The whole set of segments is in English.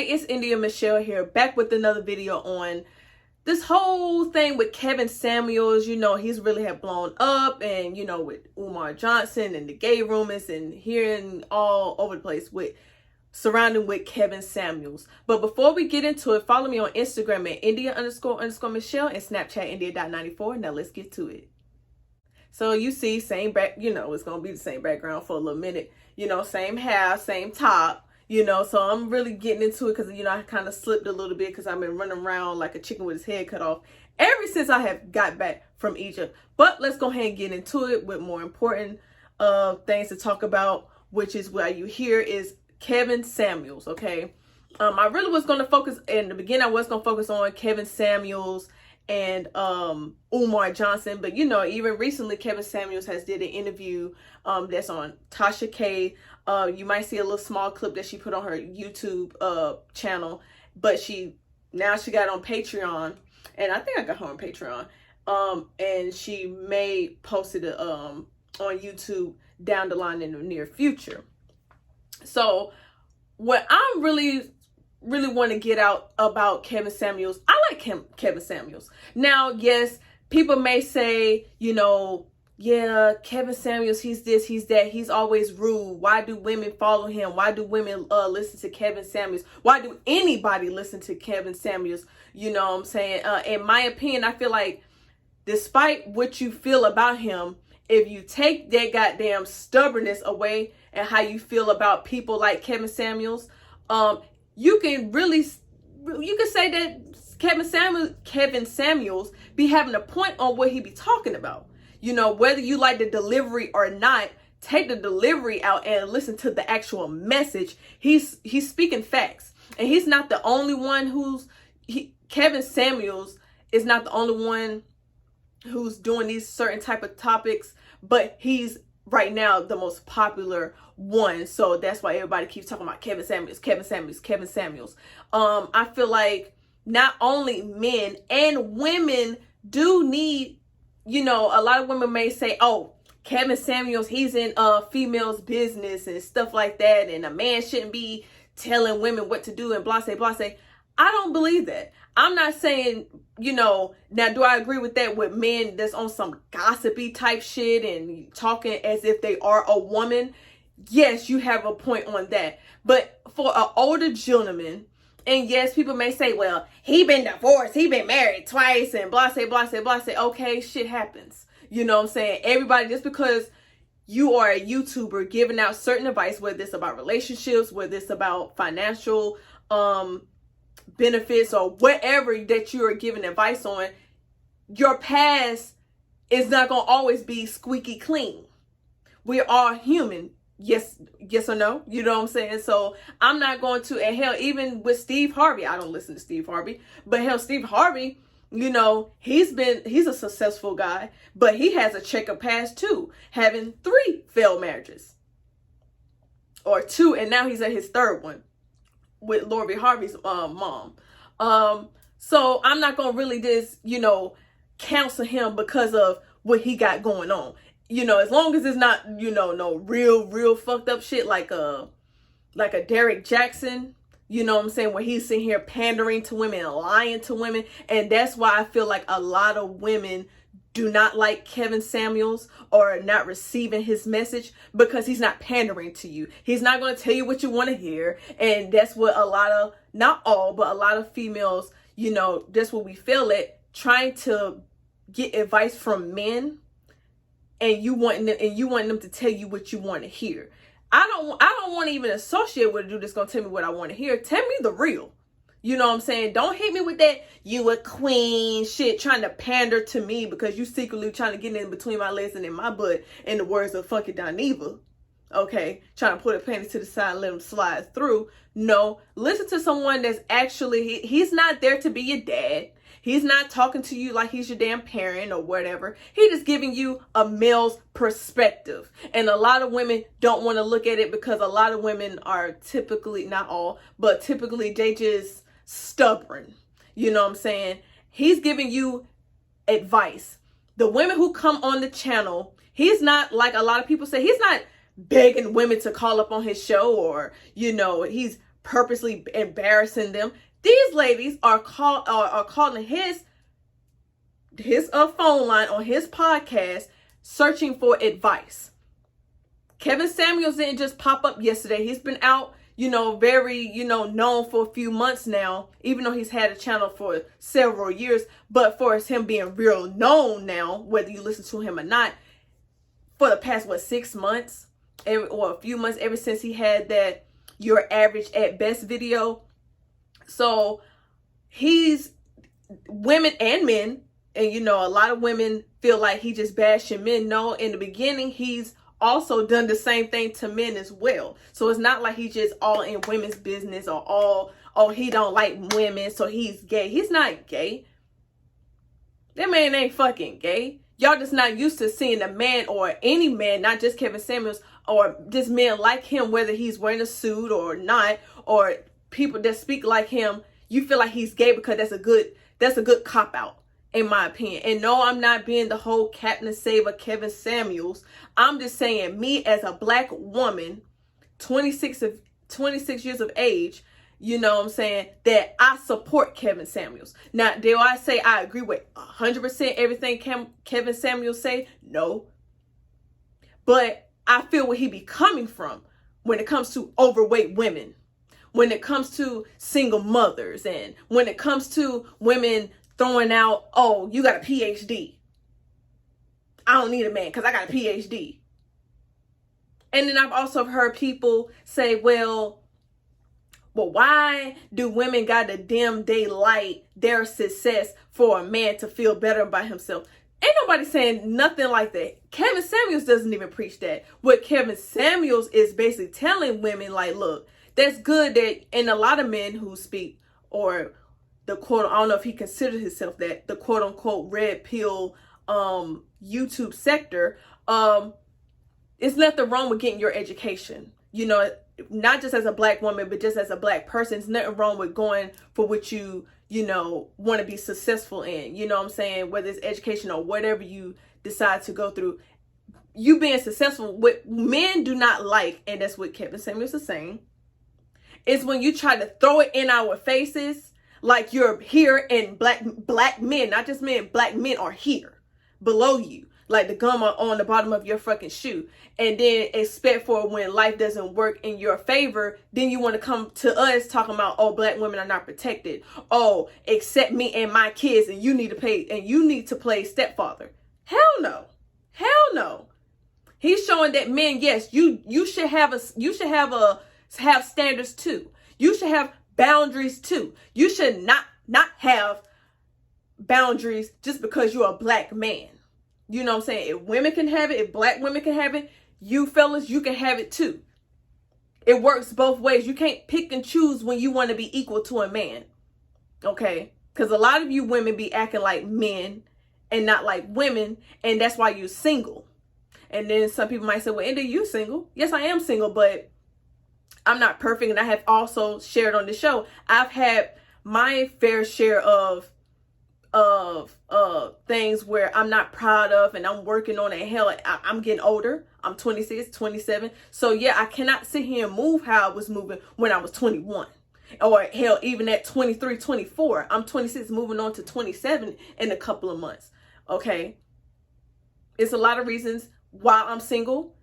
Hey, it's India Michelle here, back with another video on this whole thing with Kevin Samuels. You know, he's really had blown up, and you know, with Umar Johnson and the gay rumors and hearing all over the place with surrounding with Kevin Samuels. But before we get into it, follow me on Instagram at India__Michelle and Snapchat India.94. Now let's get to it. So you see, same back, you know, it's gonna be the same background for a little minute. You know, same hair, same top. You know, so I'm really getting into it because, you know, I kind of slipped a little bit because I've been running around like a chicken with his head cut off ever since I have got back from Egypt. But let's go ahead and get into it with more important things to talk about, which is why you here is Kevin Samuels, okay? I really was going to focus, in the beginning I was going to focus on Kevin Samuels and Umar Johnson, but you know, even recently Kevin Samuels has did an interview that's on Tasha K. You might see a little small clip that she put on her YouTube channel, but now she got on Patreon, and I think I got her on Patreon, and she posted it on YouTube down the line in the near future. So what I'm really want to get out about Kevin Samuels, I like Kevin Samuels. Now, yes, people may say, you know, yeah, Kevin Samuels, he's this, he's that, he's always rude. Why do women follow him? Why do women listen to Kevin Samuels? Why do anybody listen to Kevin Samuels? You know what I'm saying? In my opinion, I feel like despite what you feel about him, if you take that goddamn stubbornness away and how you feel about people like Kevin Samuels, you can say that Kevin Samuels be having a point on what he be talking about. You know, whether you like the delivery or not, take the delivery out and listen to the actual message. He's speaking facts, and he's not the only one Kevin Samuels is not the only one who's doing these certain type of topics, but he's right now the most popular one. So that's why everybody keeps talking about Kevin Samuels. I feel like not only men and women do need, you know, a lot of women may say, oh, Kevin Samuels, he's in females' business and stuff like that, and a man shouldn't be telling women what to do and blah, say, blah, say. I don't believe that. I'm not saying, you know, now do I agree with that with men that's on some gossipy type shit and talking as if they are a woman? Yes, you have a point on that. But for an older gentleman, and yes, people may say, well, he been divorced, he been married twice and blah, say, blah, say, blah, say. Okay, shit happens. You know what I'm saying? Everybody, just because you are a YouTuber giving out certain advice, whether it's about relationships, whether it's about financial benefits or whatever that you are giving advice on, your past is not going to always be squeaky clean. We are human. Yes or no? You know what I'm saying? So I'm not going to, and hell, even with Steve Harvey, I don't listen to Steve Harvey, but hell, Steve Harvey, you know, he's a successful guy, but he has a checkered past too, having 3 failed marriages or 2, and now he's at his 3rd one with Lori Harvey's mom. So I'm not gonna really just, you know, counsel him because of what he got going on. You know, as long as it's not, you know, no real fucked up shit like a Derek Jackson, you know what I'm saying, where he's sitting here pandering to women and lying to women. And that's why I feel like a lot of women do not like Kevin Samuels or not receiving his message, because he's not pandering to you. He's not going to tell you what you want to hear. And that's what a lot of, not all, but a lot of females, you know, that's what we feel at, trying to get advice from men, and you want them to tell you what you want to hear. I don't want to even associate with a dude that's going to tell me what I want to hear. Tell me the real. You know what I'm saying? Don't hit me with that you a queen shit, trying to pander to me because you secretly trying to get in between my legs and in my butt, in the words of Funky Dineva. Okay? Trying to put a panty to the side and let him slide through. No. Listen to someone that's actually, he's not there to be your dad. He's not talking to you like he's your damn parent or whatever. He just giving you a male's perspective. And a lot of women don't want to look at it because a lot of women are typically, not all, but typically they just stubborn. You know what I'm saying? He's giving you advice. The women who come on the channel, he's not, like a lot of people say, he's not begging women to call up on his show, or, you know, he's purposely embarrassing them. These ladies are calling his phone line on his podcast, searching for advice. Kevin Samuels didn't just pop up yesterday. He's been out, very, known for a few months now, even though he's had a channel for several years. But for him being real known now, whether you listen to him or not, for the past, 6 months or a few months, ever since he had that Your Average at Best video. So he's, women and men, and a lot of women feel like he just bashing men. No, in the beginning, he's also done the same thing to men as well. So it's not like he's just all in women's business or he don't like women, so he's gay. He's not gay. That man ain't fucking gay. Y'all just not used to seeing a man, or any man, not just Kevin Samuels, or just men like him, whether he's wearing a suit or not, or people that speak like him. You feel like he's gay because that's a good cop out, in my opinion. And no, I'm not being the whole Captain Saver Kevin Samuels. I'm just saying, me as a black woman, 26 years of age, that I support Kevin Samuels. Now, do I say I agree with 100% everything Kevin Samuels say? No. But I feel where he be coming from when it comes to overweight women, when it comes to single mothers, and when it comes to women throwing out, oh, you got a PhD. I don't need a man because I got a PhD. And then I've also heard people say, well, why do women got to dim daylight their success for a man to feel better about himself? Ain't nobody saying nothing like that. Kevin Samuels doesn't even preach that. What Kevin Samuels is basically telling women, like, look, that's good that, and a lot of men who speak, or the quote, I don't know if he considers himself that, the quote unquote red pill YouTube sector, it's nothing wrong with getting your education. Not just as a black woman, but just as a black person. There's nothing wrong with going for what you want to be successful in. You know what I'm saying? Whether it's education or whatever you decide to go through, you being successful. What men do not like, and that's what Kevin Samuels is saying, is when you try to throw it in our faces like you're here, and black men, not just men, black men are here below you, like the gum on the bottom of your fucking shoe, and then expect for when life doesn't work in your favor, then you want to come to us talking about, oh, black women are not protected, oh, accept me and my kids, and you need to play stepfather. Hell no. He's showing that men, yes, you should have standards too. You should have boundaries too. You should not have boundaries just because you're a black man. You know what I'm saying? If women can have it, if black women can have it, you fellas, you can have it too. It works both ways. You can't pick and choose when you want to be equal to a man. Okay? Because a lot of you women be acting like men and not like women, and that's why you're single. And then some people might say, well, Indy, you single? Yes, I am single, but I'm not perfect. And I have also shared on the show, I've had my fair share of things where I'm not proud of, and I'm working on it. Hell, I'm getting older. I'm 26, 27. So yeah, I cannot sit here and move how I was moving when I was 21. Or hell, even at 23, 24. I'm 26, moving on to 27 in a couple of months. Okay? It's a lot of reasons why I'm single.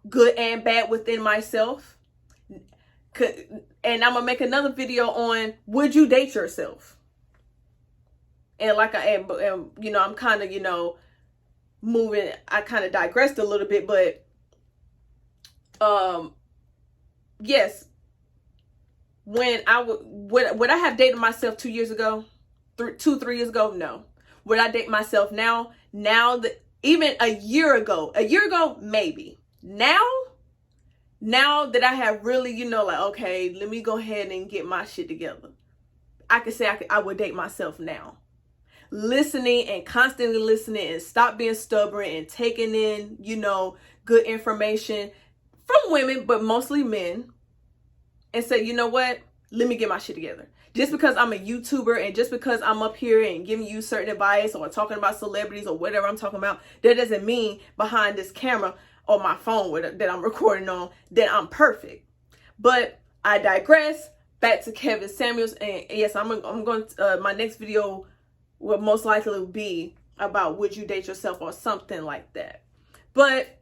Good and bad within myself. And I'm going to make another video on, would you date yourself? And like I am, I'm kind of, moving. I kind of digressed a little bit, but yes, when would I have dated myself 2 years ago, 3 years ago? No. Would I date myself now? Now that even a year ago, maybe. Now that I have really, like, okay, let me go ahead and get my shit together. I could say I would date myself now. Listening and constantly listening, and stop being stubborn and taking in, good information from women, but mostly men, and say, you know what? Let me get my shit together. Just because I'm a YouTuber and just because I'm up here and giving you certain advice or talking about celebrities or whatever I'm talking about, that doesn't mean behind this camera or my phone that I'm recording on that I'm perfect. But I digress. Back to Kevin Samuels, and yes, I'm going to, my next video will most likely be about would you date yourself or something like that. But,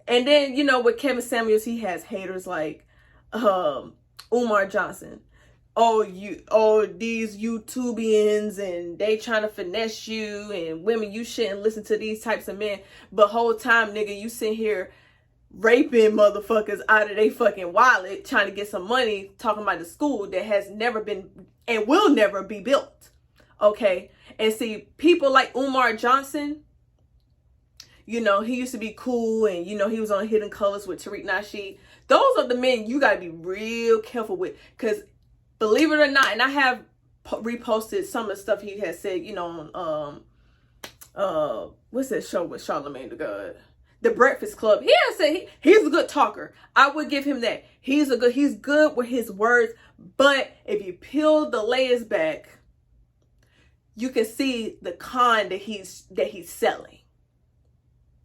and then, you know, with Kevin Samuels, he has haters like Umar Johnson. Oh, these YouTubians, and they trying to finesse you, and women, you shouldn't listen to these types of men. But whole time, nigga, you sit here raping motherfuckers out of their fucking wallet, trying to get some money, talking about the school that has never been and will never be built. Okay? And see, people like Umar Johnson, you know, he used to be cool, and, you know, he was on Hidden Colors with Tariq Nasheed. Those are the men you got to be real careful with, because believe it or not, and I have reposted some of the stuff he has said, you know, on, what's that show with Charlamagne the God? The Breakfast Club. He has said he's a good talker. I would give him that. He's good with his words, but if you peel the layers back, you can see the con that he's selling.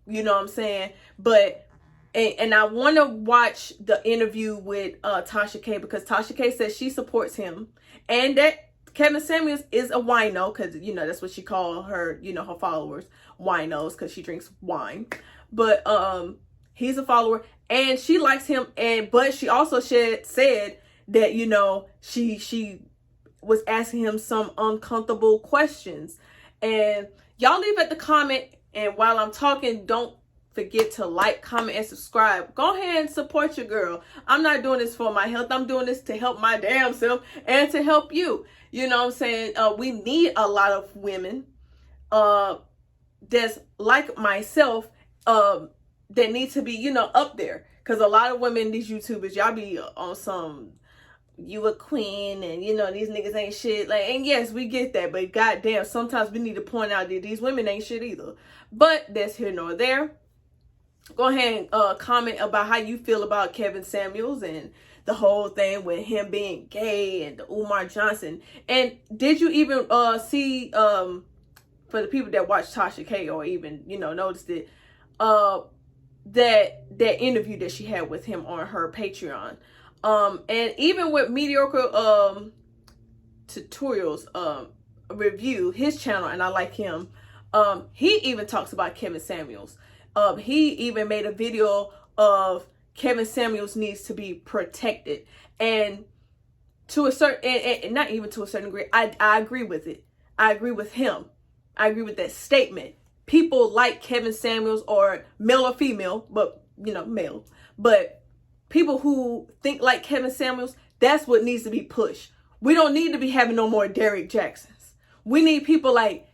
You know what I'm saying? But and I want to watch the interview with Tasha K, because Tasha K says she supports him, and that Kevin Samuels is a wino, because, you know, that's what she called her, you know, her followers, winos, because she drinks wine. But he's a follower, and she likes him, but she also said that, you know, she was asking him some uncomfortable questions. And y'all leave at the comment, and while I'm talking, don't forget to like, comment, and subscribe. Go ahead and support your girl. I'm not doing this for my health. I'm doing this to help my damn self and to help you. You know what I'm saying? We need a lot of women that's like myself, that need to be, you know, up there. Because a lot of women, these YouTubers, y'all be on some, you a queen, and, you know, these niggas ain't shit. Like, and yes, we get that, but goddamn, sometimes we need to point out that these women ain't shit either. But that's here nor there. Go ahead and comment about how you feel about Kevin Samuels and the whole thing with him being gay and the Umar Johnson. And did you even see, for the people that watch Tasha K, or even, you know, noticed it, that interview that she had with him on her Patreon, and even with Mediocre Tutorials review, his channel, and I like him, he even talks about Kevin Samuels. He even made a video of Kevin Samuels needs to be protected, and to a certain, and not even to a certain degree, I agree with it. I agree with him. I agree with that statement. People like Kevin Samuels, or male or female, but, you know, male. But people who think like Kevin Samuels, that's what needs to be pushed. We don't need to be having no more Derrick Jacksons. We need people like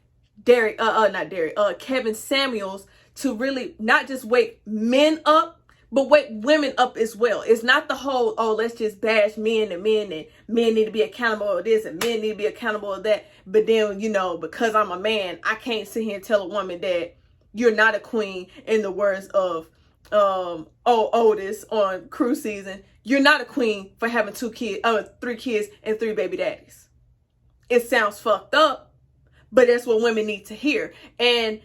Kevin Samuels to really not just wake men up, but wake women up as well. It's not the whole, oh, let's just bash men, and men need to be accountable of this, and men need to be accountable of that. But then, you know, because I'm a man, I can't sit here and tell a woman that you're not a queen, in the words of Otis on Cruise Season. You're not a queen for having 3 kids and 3 baby daddies. It sounds fucked up, but that's what women need to hear. And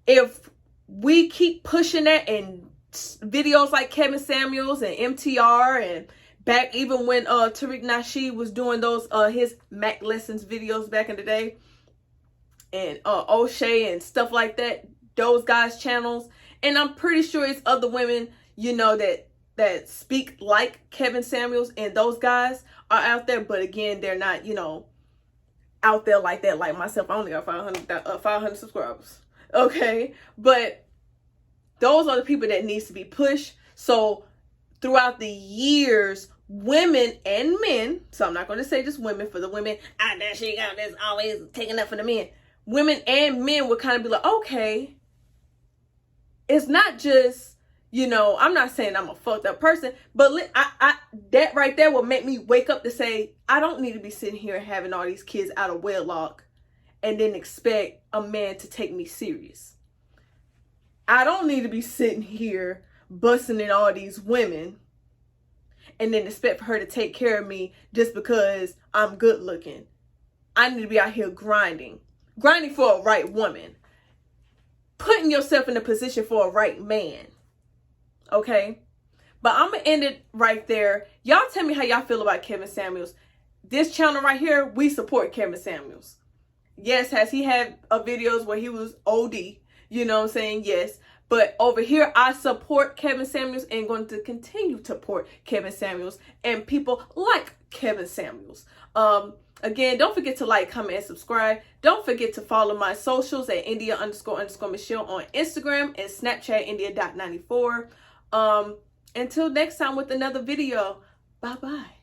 if we keep pushing that, and videos like Kevin Samuels and MTR, and back even when Tariq Nasheed was doing those his Mac lessons videos back in the day, and O'Shea and stuff like that, those guys' channels, and I'm pretty sure it's other women, you know, that speak like Kevin Samuels, and those guys are out there, but again, they're not, you know, out there like that. Like myself, I only got 500 subscribers. Okay, but those are the people that needs to be pushed. So throughout the years, women and men, so I'm not going to say just women, for the women, that she got this always taking up for the men. Women and men would kind of be like, okay, it's not just, you know, I'm not saying I'm a fucked up person, but that right there will make me wake up to say, I don't need to be sitting here having all these kids out of wedlock and then expect a man to take me serious. I don't need to be sitting here busting in all these women and then expect for her to take care of me just because I'm good looking. I need to be out here grinding for a right woman, putting yourself in a position for a right man. Okay? But I'm going to end it right there. Y'all tell me how y'all feel about Kevin Samuels. This channel right here, we support Kevin Samuels. Yes, has he had videos where he was OD? You know what I'm saying? Yes. But over here, I support Kevin Samuels and going to continue to support Kevin Samuels and people like Kevin Samuels. Again, don't forget to like, comment, and subscribe. Don't forget to follow my socials at India__Michelle on Instagram and Snapchat India.94. Until next time with another video. Bye-bye.